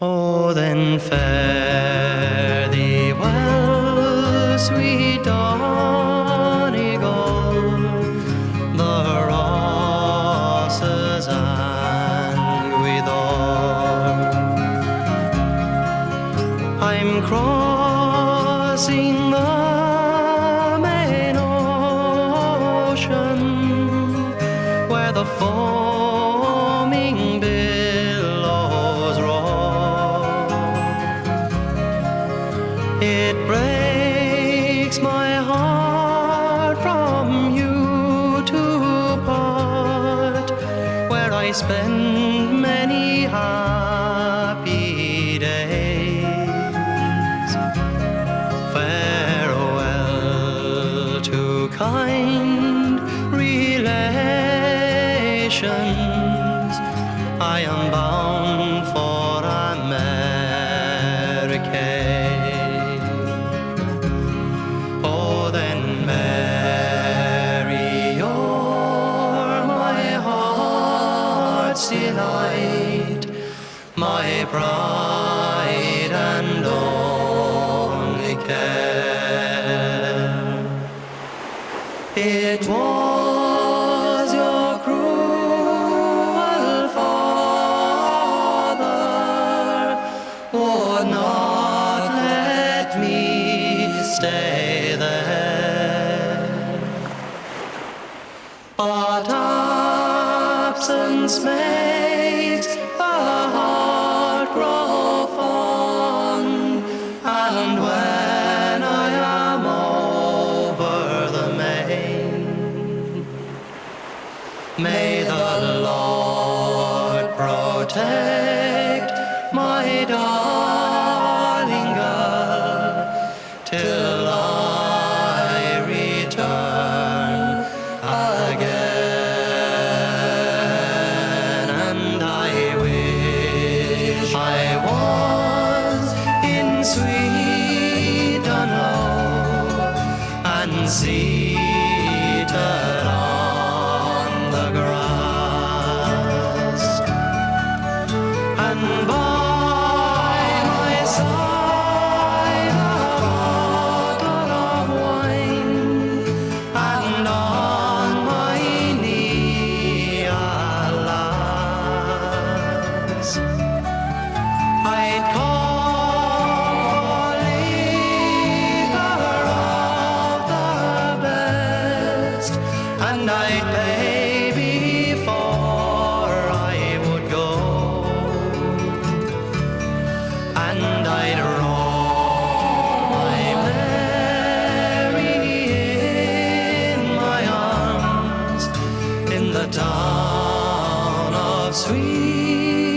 Oh, then fare thee well, sweet Donegal, the rosses and withal. I'm crossing the main ocean, where the foaming billows roll. It breaks my heart from you to part, where I spend many happy days. Farewell to kind relations, I am bound for America. Oh, then Mary, you're my heart's delight, my pride and only care. It was your cruel father would not let me stay there, but absence makes the heart grow fond, and when I am over the main, may the Lord protect my darling girl till I return again. And I wish I was in sweet Dunlow and seated on the grass, and by my side a bottle of wine, and on my knee a lass. I'd call for liquor of the best, and I'd pay before I would go, and I'd roll my Mary in my arms in the town of Sweet